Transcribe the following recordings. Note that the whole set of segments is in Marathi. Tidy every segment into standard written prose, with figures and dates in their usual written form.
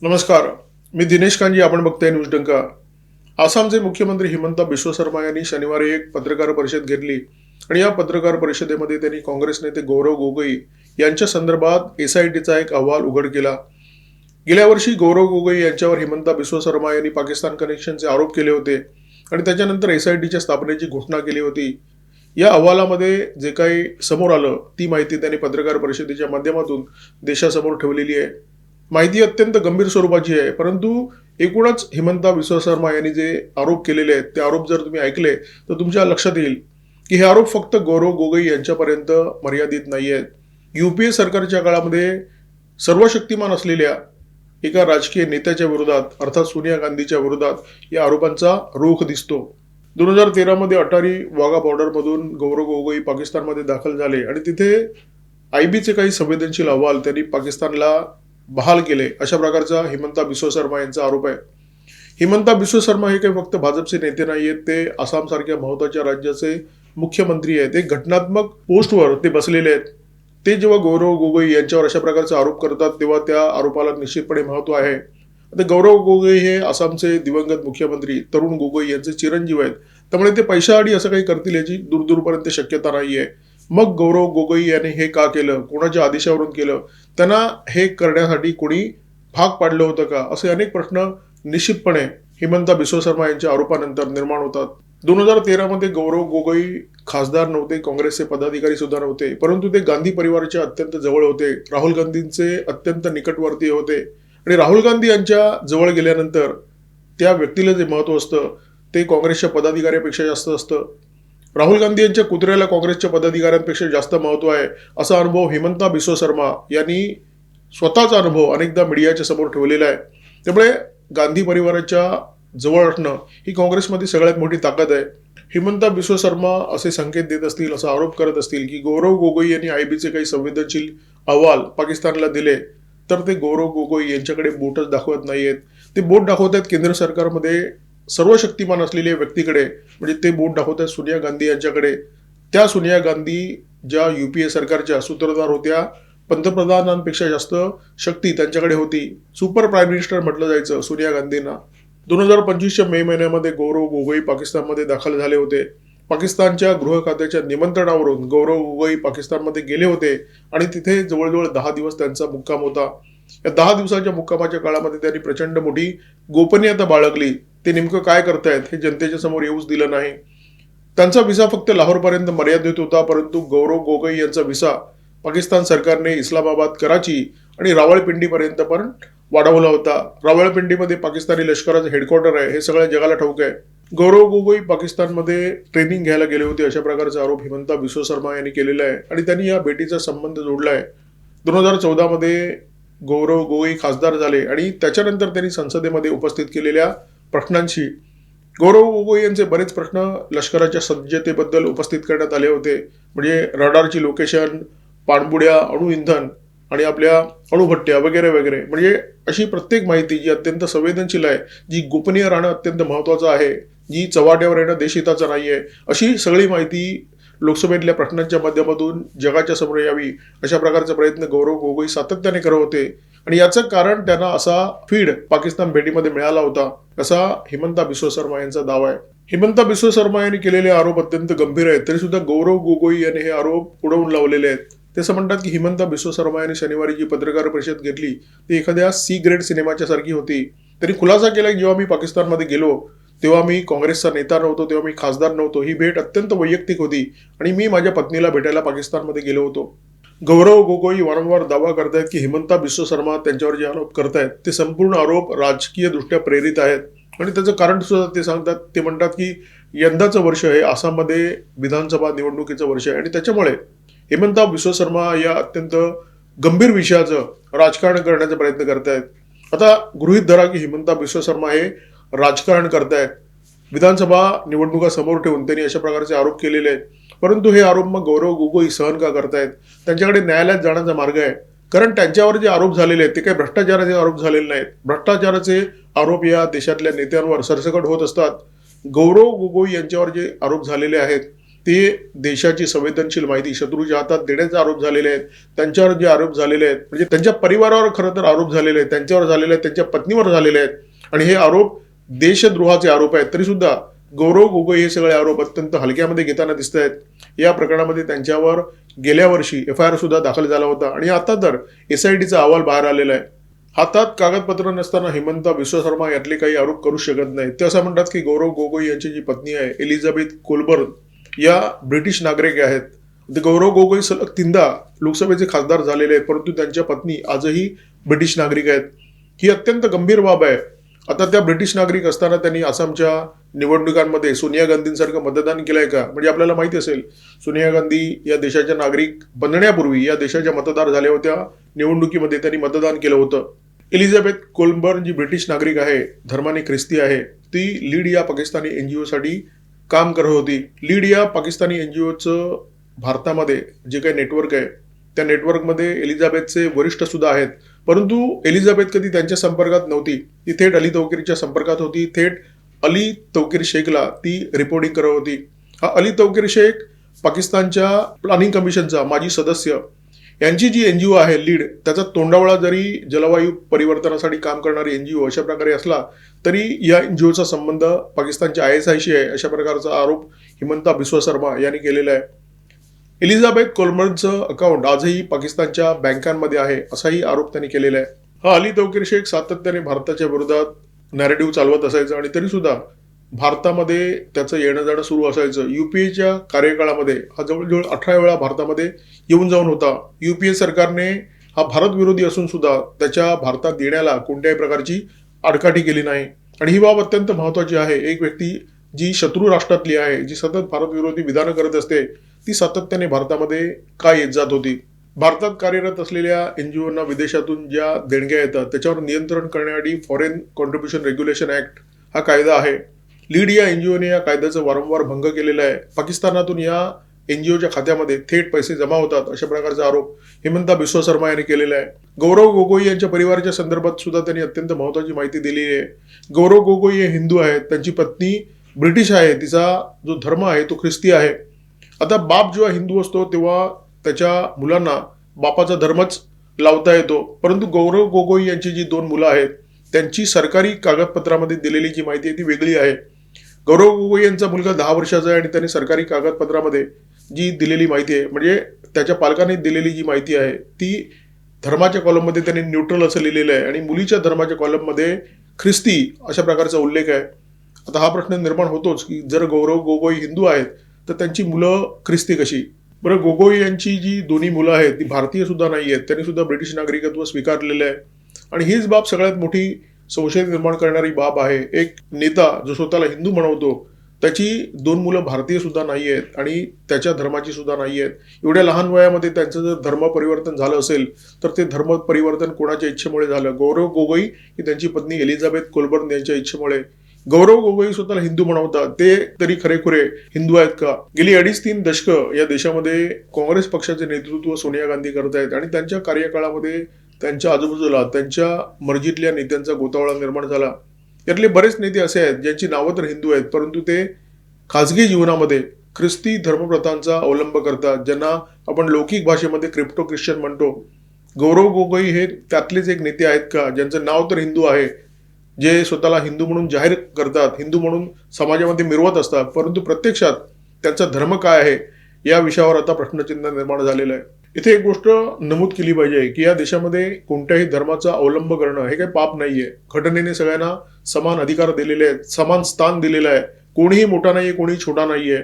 नमस्कार. मी दिनेश कांजी. आपण बघताय न्यूज डंका. आसामचे मुख्यमंत्री हिमंता बिस्वा शर्मा यांनी शनिवारी एक पत्रकार परिषद घेतली आणि या पत्रकार परिषदेमध्ये त्यांनी काँग्रेस नेते गौरव गोगोई यांच्या संदर्भात एसआयटीचा एक अहवाल उघड केला. गेल्या वर्षी गौरव गोगोई यांच्यावर हिमंता बिस्वा शर्मा यांनी पाकिस्तान कनेक्शनचे आरोप केले होते आणि त्याच्यानंतर एसआयटीच्या स्थापनेची घोषणा केली होती. या अहवालामध्ये जे काही समोर आलं ती माहिती त्यांनी पत्रकार परिषदेच्या माध्यमातून देशासमोर ठेवलेली आहे. माहिती अत्यंत गंभीर स्वरूपाची आहे, परंतु एकूणच हिमंता बिस्वा शर्मा यांनी जे आरोप केलेले आहेत ते आरोप जर तुम्ही ऐकले तर तुमच्या लक्षात येईल की हे आरोप फक्त गौरव गोगोई यांच्यापर्यंत मर्यादित नाही आहेत. यूपीए सरकारच्या काळामध्ये सर्वशक्तिमान असलेल्या एका राजकीय नेत्याच्या विरोधात अर्थात सोनिया गांधीच्या विरोधात या आरोपांचा रोख दिसतो. 2013 मध्ये अटारी वाघा बॉर्डरमधून गौरव गोगोई पाकिस्तानमध्ये दाखल झाले आणि तिथे आयबीचे काही संवेदनशील अहवाल त्यांनी पाकिस्तानला बहाल केले, अशा प्रकारचा हिमंता बिस्वा शर्मा यांचा आरोप आहे. हिमंता बिस्वा शर्मा हे काही फक्त भाजपचे नेते नाही आहेत, ते आसामसारख्या महत्वाच्या राज्याचे मुख्यमंत्री आहेत. एक घटनात्मक पोस्टवर ते बसलेले आहेत. ते जेव्हा गौरव गोगोई यांच्यावर अशा प्रकारचा आरोप करतात तेव्हा त्या आरोपाला निश्चितपणे महत्व आहे. आता गौरव गोगोई हे आसामचे दिवंगत मुख्यमंत्री तरुण गोगोई यांचे चिरंजीव आहेत, त्यामुळे ते पैशाआडी असं काही करतील याची दूरपर्यंत शक्यता नाही आहे. मग गौरव गोगोई यांनी हे का केलं, कोणाच्या आदेशावरून केलं, त्यांना हे करण्यासाठी कोणी भाग पाडलं होतं का, असे अनेक प्रश्न निश्चितपणे हिमंता बिस्वा शर्मा यांच्या आरोपानंतर निर्माण होतात. 2013 मध्ये गौरव गोगोई खासदार नव्हते, काँग्रेसचे पदाधिकारी सुद्धा नव्हते, परंतु ते गांधी परिवाराच्या अत्यंत जवळ होते, राहुल गांधींचे अत्यंत निकटवर्तीय होते आणि राहुल गांधी यांच्या जवळ गेल्यानंतर त्या व्यक्तीला जे महत्व असतं ते काँग्रेसच्या पदाधिकाऱ्यापेक्षा जास्त असतं. राहुल गांधी यांच्या कुत्र्याला काँग्रेसच्या पदाधिकाऱ्यांपेक्षा जास्त महत्व आहे, असा अनुभव हिमंता बिस्वा शर्मा यांनी स्वतःचा अनुभव अनेकदा मीडियाच्या समोर ठेवलेला आहे. त्यामुळे गांधी परिवाराच्या जवळ असणं ही काँग्रेसमध्ये सगळ्यात मोठी ताकद आहे. हिमंता बिस्वा शर्मा असे संकेत देत असतील, असा आरोप करत असतील की गौरव गोगोई यांनी आयबीचे काही संवेदनशील अहवाल पाकिस्तानला दिले, तर ते गौरव गोगोई यांच्याकडे बोटच दाखवत नाहीयेत. ते बोट दाखवत आहेत केंद्र सरकारमध्ये सर्वशक्तिमान असलेल्या व्यक्तीकडे, म्हणजे ते बोट दाखवत आहेत सोनिया गांधी यांच्याकडे. त्या सोनिया गांधी ज्या यूपीए सरकारच्या सूत्रधार होत्या, पंतप्रधानांपेक्षा जास्त शक्ती त्यांच्याकडे होती. सुपर प्राईम मिनिस्टर म्हटलं जायचं सोनिया गांधींना. 2025च्या मे महिन्यामध्ये गौरव गोगोई पाकिस्तानमध्ये दाखल झाले होते. पाकिस्तानच्या गृह खात्याच्या निमंत्रणावरून गौरव गोगोई पाकिस्तानमध्ये गेले होते आणि तिथे जवळजवळ 10 दिवस त्यांचा मुक्काम होता. या 10 दिवसाच्या मुक्कामाच्या काळामध्ये त्यांनी प्रचंड मोठी गोपनीयता बाळगली. ते नेमकं काय करतायत हे जनतेच्या समोर येऊच दिलं नाही. त्यांचा व्हिसा फक्त लाहोरपर्यंत मर्यादित होता, परंतु गौरव गोगोई यांचा व्हिसा पाकिस्तान सरकारने इस्लामाबाद, कराची आणि रावळपिंडीपर्यंत पण वाढवला होता. रावळपिंडीमध्ये पाकिस्तानी लष्कराचं हेडक्वार्टर आहे, हे सगळ्या जगाला ठाऊक आहे. गौरव गोगोई पाकिस्तानमध्ये ट्रेनिंग घ्यायला गेले होते, अशा प्रकारचा आरोप हिमंता बिस्वा शर्मा यांनी केलेला आहे आणि त्यांनी या भेटीचा संबंध जोडला आहे. 2014 मध्ये गौरव गोगोई खासदार झाले आणि त्याच्यानंतर त्यांनी संसदेमध्ये उपस्थित केलेल्या प्रश्नांशी गौरव गोगोई यांचे बरेच प्रश्न लष्कराच्या सज्जतेबद्दल उपस्थित करण्यात आले होते, म्हणजे रडारची लोकेशन, पाणबुड्या, अणु इंधन आणि आपल्या अणुभट्ट्या वगैरे वगैरे, म्हणजे अशी प्रत्येक माहिती जी अत्यंत संवेदनशील आहे, जी गोपनीय राहणं अत्यंत महत्त्वाचं आहे, जी चव्हाट्यावर येणं देशहिताचं नाही आहे, अशी सगळी माहिती लोकसभेतल्या प्रश्नांच्या माध्यमातून जगाच्या समोर यावी, अशा प्रकारचा प्रयत्न गौरव गोगोई सातत्याने करत होते आणि याचं कारण त्यांना असा फीड पाकिस्तान भेटीमध्ये मिळाला होता, असा हिमंता बिस्वा शर्मा यांचा दावा आहे. हिमंता बिस्वा शर्मा यांनी केलेले आरोप अत्यंत गंभीर आहेत, तरी सुद्धा गौरव गोगोई यांनी हे आरोप उडवून लावलेले आहेत. ते असं म्हणतात की हिमंता बिस्वा शर्मा यांनी शनिवारी जी पत्रकार परिषद घेतली ती एखाद्या सी ग्रेड सिनेमाच्या सारखी होती. त्यांनी खुलासा केला की जेव्हा मी पाकिस्तानमध्ये गेलो तेव्हा मी काँग्रेसचा नेता नव्हतो, तेव्हा मी खासदार नव्हतो, ही भेट अत्यंत वैयक्तिक होती आणि मी माझ्या पत्नीला भेटायला पाकिस्तानमध्ये गेलो होतो. गौरव गोगोई वारंवार दावा करतायत की हिमंता बिस्वा शर्मा त्यांच्यावर जे आरोप करतायत ते संपूर्ण आरोप राजकीय दृष्ट्या प्रेरित आहेत आणि त्याचं कारण सुद्धा ते सांगतात. ते म्हणतात की यंदाचं वर्ष हे आसाममध्ये विधानसभा निवडणुकीचं वर्ष आहे आणि त्याच्यामुळे हिमंता बिस्वा शर्मा या अत्यंत गंभीर विषयाचं राजकारण करण्याचा प्रयत्न करतायत. आता गृहीत धरा की हिमंता बिस्वा शर्मा हे राजकारण करतायत, विधानसभा निवडणुका समोर ठेवून त्यांनी अशा प्रकारचे आरोप केलेले आहेत, परंतु हे आरोप मग गौरव गोगोई सहन का करतायत? त्यांच्याकडे न्यायालयात जाण्याचा मार्ग आहे, कारण त्यांच्यावर जे आरोप झालेले आहेत ते काही भ्रष्टाचाराचे आरोप झालेले नाहीत. भ्रष्टाचाराचे आरोप या देशातल्या नेत्यांवर सरसकट होत असतात. गौरव गोगोई यांच्यावर जे आरोप झालेले आहेत ते देशाची संवेदनशील माहिती शत्रूच्या हातात देण्याचे आरोप झालेले आहेत. त्यांच्यावर जे आरोप झालेले आहेत म्हणजे त्यांच्या परिवारावर खरं तर आरोप झालेले आहेत, त्यांच्यावर झालेले आहेत, त्यांच्या पत्नीवर झालेले आहेत आणि हे आरोप देशद्रोहाचे आरोप आहेत. तरी सुद्धा गौरव गोगोई हे सगळे आरोप अत्यंत हलक्यामध्ये घेताना दिसत आहेत. या प्रकरणामध्ये त्यांच्यावर गेल्या वर्षी FIR सुद्धा दाखल झाला होता आणि आता तर SITचा अहवाल बाहेर आलेला आहे. हातात कागदपत्र नसताना हिमंता बिस्वा शर्मा यातले काही आरोप करू शकत नाहीत. ते असं म्हणतात की गौरव गोगोई यांची जी पत्नी आहे एलिझाबेथ कोलबर्न या ब्रिटिश नागरिक आहेत. गौरव गोगोई सलग 3दा लोकसभेचे खासदार झालेले आहेत, परंतु त्यांच्या पत्नी आजही ब्रिटिश नागरिक आहेत. ही अत्यंत गंभीर बाब आहे. आता त्या ब्रिटिश नागरिक असताना त्यांनी आसामच्या निवडणुकांमध्ये सोनिया गांधींसारखं मतदान केलंय का? म्हणजे आपल्याला माहिती असेल सोनिया गांधी या देशाच्या नागरिक बनण्यापूर्वी या देशाच्या मतदार झाल्या होत्या. निवडणुकीमध्ये त्यांनी मतदान केलं होतं. एलिझाबेथ कोलबर्न जी ब्रिटिश नागरिक आहे, धर्माने ख्रिस्ती आहे, ती लीड या पाकिस्तानी NGO साठी काम करत होती. लीड या पाकिस्तानी NGOचं भारतामध्ये जे काही नेटवर्क आहे त्या नेटवर्कमध्ये एलिझाबेथचे वरिष्ठ सुद्धा आहेत. परंतु एलिझाबेथ कधी त्यांच्या संपर्कात नव्हती. ती थेट अली तौकीरच्या संपर्कात होती. थेट अली तौकीर शेखला ती रिपोर्टिंग करत होती. हा अली तौकीर शेख पाकिस्तानच्या प्लॅनिंग कमिशनचा माजी सदस्य. यांची जी NGO आहे लीड, त्याचा तोंडावळा जरी जलवायू परिवर्तनासाठी काम करणारी NGO अशा प्रकारे असला तरी या NGOचा संबंध पाकिस्तानच्या ISIशी आहे अशा प्रकारचा आरोप हिमंता बिस्वा शर्मा यांनी केलेला आहे. एलिझाबेथ कोलबर्नचं अकाउंट आजही पाकिस्तानच्या बँकांमध्ये आहे असाही आरोप त्यांनी केलेला आहे. हा अली तौकीर शेख सातत्याने भारताच्या विरोधात नॅरेटिव्ह चालवत असायचं आणि तरी सुद्धा भारतामध्ये त्याचं येणं जाणं सुरू असायचं. UPAच्या कार्यकाळामध्ये हा जवळजवळ 18 वेळा भारतामध्ये येऊन जाऊन होता. UPA सरकारने हा भारत विरोधी असून सुद्धा त्याच्या भारतात येण्याला कोणत्याही प्रकारची आडकाठी केली नाही आणि ही बाब अत्यंत महत्वाची आहे. एक व्यक्ती जी शत्रू राष्ट्रातली आहे, जी सतत भारत विरोधी विधानं करत असते, ती सातत्याने भारतामध्ये का येत जात होती? भारतात कार्यरत असलेल्या NGOंना विदेशातून ज्या देणग्या येतात त्याच्यावर नियंत्रण करण्यासाठी फॉरेन कॉन्ट्रीब्युशन रेग्युलेशन ऍक्ट हा कायदा आहे. लीड या NGOने या कायद्याचा वारंवार भंग केलेला आहे. पाकिस्तानातून या NGOच्या खात्यामध्ये थेट पैसे जमा होतात अशा प्रकारचा आरोप हिमंता बिस्वा शर्मा यांनी केलेला आहे. गौरव गोगोई यांच्या परिवाराच्या संदर्भात सुद्धा त्यांनी अत्यंत महत्वाची माहिती दिलेली आहे. गौरव गोगोई हे हिंदू आहेत, त्यांची पत्नी ब्रिटिश आहे, तिचा जो धर्म आहे तो ख्रिस्ती आहे. आता बाप जेव्हा हिंदू असतो तेव्हा त्याच्या मुलांना बापाचा धर्मच लावता येतो, परंतु गौरव गोगोई यांची जी 2 मुलं आहेत त्यांची सरकारी कागदपत्रामध्ये दिलेली जी माहिती आहे ती वेगळी आहे. गौरव गोगोई यांचा मुलगा 10 वर्षाचा आहे आणि त्यांनी सरकारी कागदपत्रामध्ये जी दिलेली माहिती आहे म्हणजे त्याच्या पालकांनी दिलेली जी माहिती आहे ती धर्माच्या कॉलममध्ये त्यांनी न्यूट्रल असं लिहिलेलं आहे आणि मुलीच्या धर्माच्या कॉलममध्ये ख्रिस्ती अशा प्रकारचा उल्लेख आहे. आता हा प्रश्न निर्माण होतोच की जर गौरव गोगोई हिंदू आहेत तर त्यांची मुलं ख्रिस्ती कशी? बरं, गोगोई यांची जी 2 मुलं आहेत ती भारतीय सुद्धा नाही आहेत, त्यांनी सुद्धा ब्रिटिश नागरिकत्व स्वीकारलेलं आहे आणि हीच बाब सगळ्यात मोठी संशय निर्माण करणारी बाब आहे. एक नेता जो स्वतःला हिंदू म्हणवतो त्याची 2 मुलं भारतीय सुद्धा नाही आहेत आणि त्याच्या धर्माची सुद्धा नाही आहेत. एवढ्या लहान वयामध्ये त्यांचं जर धर्म परिवर्तन झालं असेल तर ते धर्म परिवर्तन कोणाच्या इच्छेमुळे झालं? गौरव गोगोई ही त्यांची पत्नी एलिझाबेथ कोलबर्न यांच्या इच्छेमुळे. गौरव गोगोई स्वतःला हिंदू म्हणवतात, ते तरी खरेखुरे हिंदू आहेत का? गेली 2.5-3 दशकं या देशामध्ये काँग्रेस पक्षाचे नेतृत्व सोनिया गांधी करत आहेत आणि त्यांच्या कार्यकाळामध्ये त्यांच्या आजूबाजूला त्यांच्या मर्जीतल्या नेत्यांचा गोतावळा निर्माण झाला. यातले बरेच नेते असे आहेत ज्यांची नावं तर हिंदू आहेत परंतु ते खाजगी जीवनामध्ये ख्रिस्ती धर्मप्रथांचा अवलंब करतात, ज्यांना आपण लौकिक भाषेमध्ये क्रिप्टो ख्रिश्चन म्हणतो. गौरव गोगोई हे त्यातलेच एक नेते आहेत का ज्यांचं नाव तर हिंदू आहे, जे स्वतःला हिंदू म्हणून जाहीर करतात, हिंदू म्हणून समाजामध्ये मिरवत असतात, परंतु प्रत्यक्षात त्यांचा धर्म काय आहे या विषयावर आता प्रश्नचिन्ह निर्माण झालेलं आहे. इथे एक गोष्ट नमूद केली पाहिजे की या देशामध्ये कोणत्याही धर्माचा अवलंब करणं हे काही पाप नाहीये. घटनेने सगळ्यांना समान अधिकार दिलेले आहेत, समान स्थान दिलेलं आहे. कोणीही मोठा नाहीये, कोणीही छोटा नाहीये.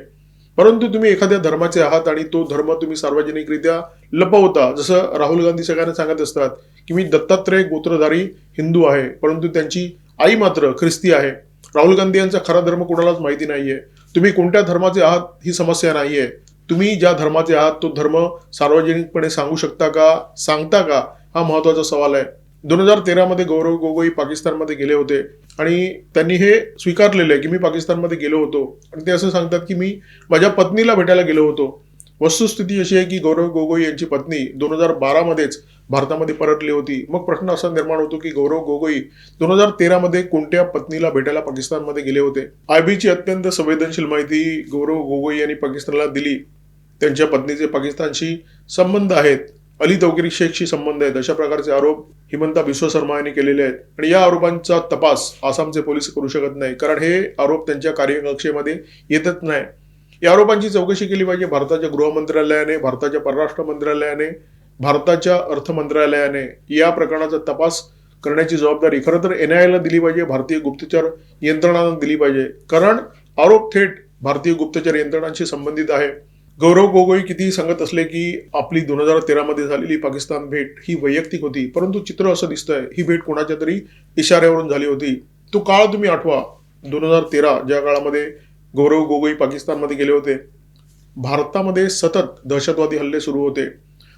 परंतु तुम्ही एखाद्या धर्माचे आहात आणि तो धर्म तुम्ही सार्वजनिकरित्या लपवता. जसं राहुल गांधी सगळ्यांना सांगत असतात की मी दत्तात्रय गोत्रधारी हिंदू आहे, परंतु त्यांची आई मात्र ख्रिस्ती आहे. राहुल गांधी यांचा खरा धर्म कोणालाच माहिती नाहीये. तुम्ही कोणत्या धर्माचे आहात ही समस्या नाहीये. तुम्ही ज्या धर्माचे आहात तो धर्म सार्वजनिकपणे सांगू शकता का, सांगता का, हा महत्वाचा सवाल आहे. 2013 मध्ये गौरव गोगोई पाकिस्तानमध्ये गेले होते आणि त्यांनी हे स्वीकारलेलं आहे की मी पाकिस्तानमध्ये गेलो होतो आणि ते असं सांगतात की मी माझ्या पत्नीला भेटायला गेलो होतो. वस्तुस्थिती अशी आहे की गौरव गोगोई यांची पत्नी 2012 मध्येच भारतामध्ये परतली होती. मग प्रश्न असा निर्माण होतो की गौरव गोगोई 2013 मध्ये कोणत्या पत्नीला भेटायला पाकिस्तानमध्ये गेले होते. आयबीची अत्यंत संवेदनशील माहिती गौरव गोगोई यांनी पाकिस्तानला दिली. त्यांच्या पत्नीचे पाकिस्तानशी संबंध आहेत, अली तौकिरी शेखशी संबंध आहेत, अशा प्रकारचे आरोप हिमंता बिस्वा शर्मा यांनी केलेले आहेत. आणि या आरोपांचा तपास आसामचे पोलीस करू शकत नाही, कारण हे आरोप त्यांच्या कार्यकक्षेमध्ये येतच नाही. या आरोपांची चौकशी केली पाहिजे भारताच्या गृह मंत्रालयाने, भारताच्या परराष्ट्र मंत्रालयाने, भारताच्या अर्थ मंत्रालयाने. या प्रकरणाचा तपास करण्याची जबाबदारी खरं तर NIAला दिली पाहिजे, भारतीय गुप्तचर यंत्रणांना दिली पाहिजे, कारण आरोप थेट भारतीय गुप्तचर यंत्रणांशी संबंधित आहे. गौरव गोगोई कितीही सांगत असले की आपली 2013 मध्ये झालेली पाकिस्तान भेट ही वैयक्तिक होती, परंतु चित्र असं दिसतंय ही भेट कोणाच्या तरी इशाऱ्यावरून झाली होती. तो काळ तुम्ही आठवा, 2013 ज्या काळामध्ये गौरव गोगोई पाकिस्तानमध्ये गेले होते. भारतामध्ये सतत दहशतवादी हल्ले सुरू होते.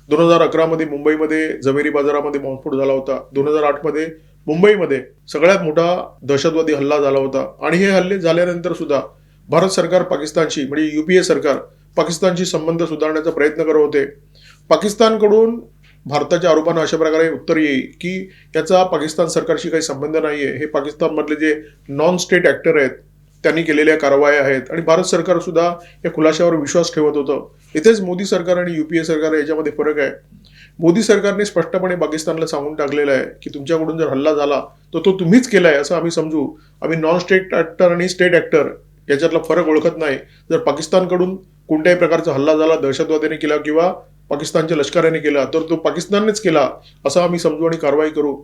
2011 मध्ये मुंबईमध्ये जवेरी बाजारामध्ये बॉम्बस्फोट झाला होता. 2008 मध्ये मुंबईमध्ये सगळ्यात मोठा दहशतवादी हल्ला झाला होता. आणि हे हल्ले झाल्यानंतर सुद्धा भारत सरकार पाकिस्तानशी म्हणजे UPA सरकार पाकिस्तानशी संबंध सुधारण्याचा प्रयत्न करत होते. पाकिस्तानकडून भारताच्या आरोपांना अशा प्रकारे उत्तर येईल की याचा पाकिस्तान सरकारशी काही संबंध नाहीये, हे पाकिस्तानमधले जे नॉन स्टेट ऍक्टर आहेत त्यांनी केलेल्या कारवाया आहेत. आणि भारत सरकार सुद्धा या खुलाशावर विश्वास ठेवत होतं. इथेच मोदी सरकार आणि UPA सरकार याच्यामध्ये फरक आहे. मोदी सरकारने स्पष्टपणे पाकिस्तानला सांगून टाकलेलं आहे की तुमच्याकडून जर हल्ला झाला तर तो तुम्हीच केलाय असं आम्ही समजू. आम्ही नॉन स्टेट ऍक्टर आणि स्टेट ऍक्टर याच्यातला फरक ओळखत नाही. जर पाकिस्तानकडून कोणत्याही प्रकारचा हल्ला झाला, दहशतवाद्याने केला किंवा पाकिस्तानच्या लष्कराने केला, तर तो पाकिस्ताननेच केला असं आम्ही समजू आणि कारवाई करू.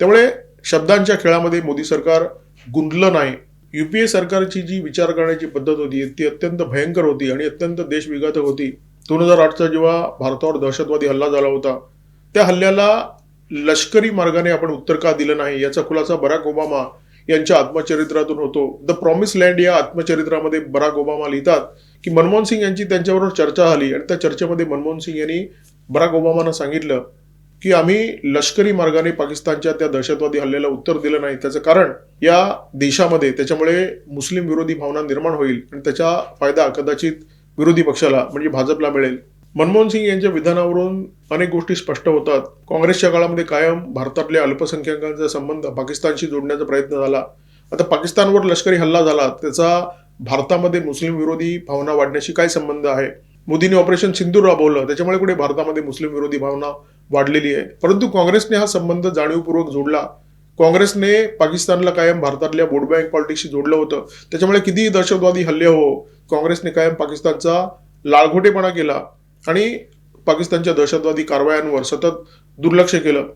त्यामुळे शब्दांच्या खेळामध्ये मोदी सरकार गुंतलं नाही. UPA सरकारची जी विचार करण्याची पद्धत होती ती अत्यंत भयंकर होती आणि अत्यंत देशविघातक होती. 2008चा जेव्हा भारतावर दहशतवादी हल्ला झाला होता, त्या हल्ल्याला लष्करी मार्गाने आपण उत्तर का दिलं नाही याचा खुलासा बराक ओबामा यांच्या आत्मचरित्रातून होतो. द प्रॉमिस लँड या आत्मचरित्रामध्ये बराक ओबामा लिहितात की मनमोहन सिंग यांची त्यांच्याबरोबर चर्चा झाली आणि त्या चर्चेमध्ये मनमोहन सिंग यांनी बराक ओबामांना सांगितलं की आम्ही लष्करी मार्गाने पाकिस्तानच्या त्या दहशतवादी हल्ल्याला उत्तर दिलं नाही. त्याचं कारण या देशामध्ये त्याच्यामुळे मुस्लिम विरोधी भावना निर्माण होईल आणि त्याचा फायदा कदाचित विरोधी पक्षाला म्हणजे भाजपला मिळेल. मनमोहन सिंग यांच्या विधानावरून अनेक गोष्टी स्पष्ट होतात. काँग्रेसच्या काळामध्ये कायम भारतातल्या अल्पसंख्याकांचा संबंध पाकिस्तानशी जोडण्याचा प्रयत्न झाला. आता पाकिस्तानवर लष्करी हल्ला झाला, त्याचा भारतामध्ये मुस्लिम विरोधी भावना वाढण्याशी काय संबंध आहे? मोदींनी ऑपरेशन सिंदूर राबवलं, त्याच्यामुळे कुठे भारतामध्ये मुस्लिम विरोधी भावना वाढलेली आहे. परंतु काँग्रेसने हा संबंध जाणीवपूर्वक जोडला. काँग्रेसने पाकिस्तानला कायम भारतातल्या वोट बँक पॉलिटिक्सशी जोडलं होतं. त्याच्यामुळे कितीही दहशतवादी हल्ले हो, काँग्रेसने कायम पाकिस्तानचा लाळघोटेपणा केला आणि पाकिस्तानच्या दहशतवादी कारवायांवर सतत दुर्लक्ष केलं.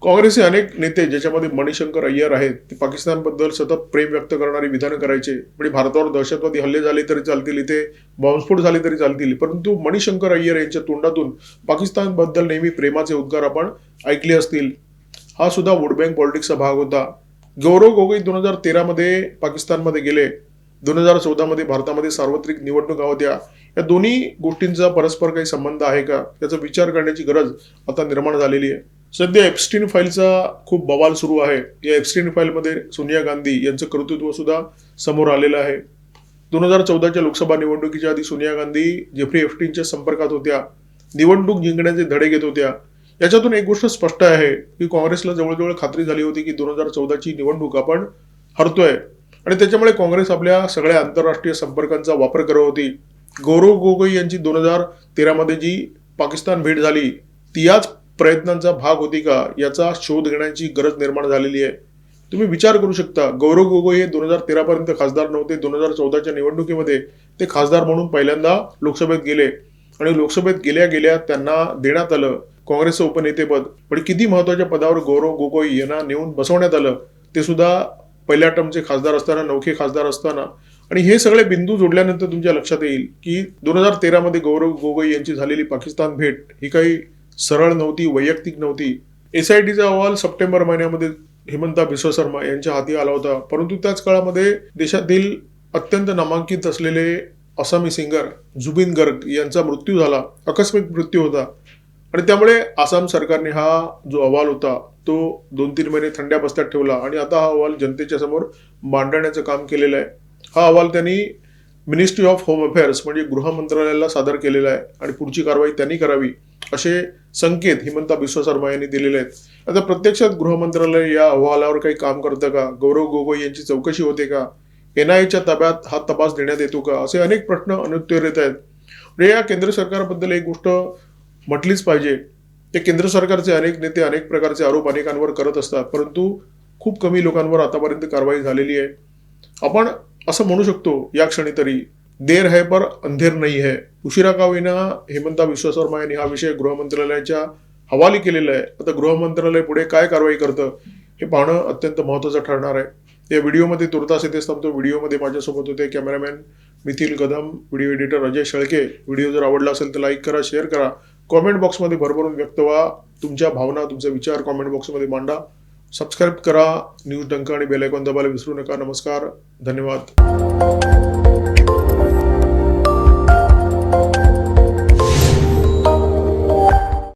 काँग्रेसचे अनेक नेते ज्याच्यामध्ये मणिशंकर अय्यर आहेत, ते पाकिस्तानबद्दल सतत प्रेम व्यक्त करणारी विधानं करायचे. म्हणजे भारतावर दहशतवादी हल्ले झाले तरी चालतील, इथे बॉम्बस्फोट झाले तरी चालतील, परंतु मणिशंकर अय्यर यांच्या तोंडातून पाकिस्तानबद्दल नेहमी प्रेमाचे उद्गार आपण ऐकले असतील. हा सुद्धा वोट बँक पॉलिटिक्सचा भाग होता. गौरव गोगोई 2013 मध्ये पाकिस्तानमध्ये गेले. 2014 मध्ये भारतामध्ये सार्वत्रिक निवडणुका होत्या. या दोन्ही गोष्टींचा परस्पर काही संबंध आहे का याचा विचार करण्याची गरज आता निर्माण झालेली आहे. सध्या एप्स्टीन फाईलचा खूप बवाल सुरू आहे. या एप्स्टीन फाईलमध्ये सोनिया गांधी यांचं कर्तृत्व सुद्धा समोर आलेलं आहे. 2014च्या लोकसभा निवडणुकीच्या आधी सोनिया गांधी जेफ्री एप्स्टीनच्या संपर्कात होत्या, निवडणूक जिंकण्याचे धडे घेत होत्या. याच्यातून एक गोष्ट स्पष्ट आहे की काँग्रेसला जवळजवळ खात्री झाली होती की 2014ची निवडणूक आपण हरतोय आणि त्याच्यामुळे काँग्रेस आपल्या सगळ्या आंतरराष्ट्रीय संपर्कांचा वापर करत होती. गौरव गोगोई यांची 2013 मध्ये जी पाकिस्तान भेट झाली ती याच प्रयत्नांचा भाग होती का याचा शोध घेण्याची गरज निर्माण झालेली आहे. तुम्ही विचार करू शकता, गौरव गोगोई हे 2013 पर्यंत खासदार नव्हते. 2014च्या निवडणुकीमध्ये ते खासदार म्हणून पहिल्यांदा लोकसभेत गेले आणि लोकसभेत गेल्या गेल्या त्यांना देण्यात आलं काँग्रेसचं उपनेतेपद. पण किती महत्वाच्या पदावर गौरव गोगोई यांना नेऊन बसवण्यात आलं, ते सुद्धा पहिल्या टर्मचे खासदार असताना, नौखे खासदार असताना. आणि हे सगळे बिंदू जोडल्यानंतर तुमच्या लक्षात येईल की 2013 मध्ये गौरव गोगोई यांची झालेली पाकिस्तान भेट ही काही सरळ नव्हती, वैयक्तिक नव्हती. SITचा अहवाल सप्टेंबर महिन्यामध्ये हिमंता बिस्वा शर्मा यांच्या हाती आला होता. परंतु त्याच काळामध्ये देशातील अत्यंत नामांकित असलेले आसामी सिंगर जुबिन गर्ग यांचा मृत्यू झाला, आकस्मिक मृत्यू होता. आणि त्यामुळे आसाम सरकारने हा जो अहवाल होता तो 2-3 महिने थंड्या बस्त्यात ठेवला आणि आता हा अहवाल जनतेच्या समोर मांडण्याचं काम केलेलं आहे. हा अहवाल त्यांनी मिनिस्ट्री ऑफ होम अफेअर्स म्हणजे गृह मंत्रालयाला सादर केलेला आहे आणि पुढची कारवाई त्यांनी करावी असे संकेत हिमंता बिस्वा शर्मा यांनी दिलेले आहेत. आता प्रत्यक्षात गृह मंत्रालय या अहवालावर काही काम करतं का? गौरव गोगोई यांची चौकशी होते का? NIAच्या ताब्यात हा तपास देण्यात येतो का? असे अनेक प्रश्न अनुत्तरित आहेत. म्हणजे या केंद्र सरकारबद्दल एक गोष्ट म्हटलीच पाहिजे. ते केंद्र सरकारचे अनेक नेते अनेक प्रकारचे आरोप अनेकांवर करत असतात, परंतु खूप कमी लोकांवर आतापर्यंत कारवाई झालेली आहे. आपण असं म्हणू शकतो या क्षणी तरी, देर है पर अंधेर नाही है. उशिरा का होईना हिमंता बिस्वा शर्मा यांनी हा विषय गृह मंत्रालयाच्या हवाली केलेला आहे. आता गृह मंत्रालय पुढे काय कारवाई करतं हे पाहणं अत्यंत महत्त्वाचं ठरणार आहे. या व्हिडिओमध्ये तुर्तास इथेच थांबतो. व्हिडिओमध्ये माझ्यासोबत होते cameraman methyl Kadam, video editor Ajay Shelke. Video जर आवडला असेल तर लाईक करा, शेअर करा, कॉमेंट बॉक्समध्ये भरभरून व्यक्त व्हा. तुमच्या भावना, तुमचे विचार कॉमेंट बॉक्समध्ये मांडा. सबस्क्राईब करा न्यूज डंका आणि बेल आयकॉन दाबायला विसरू नका. नमस्कार, धन्यवाद.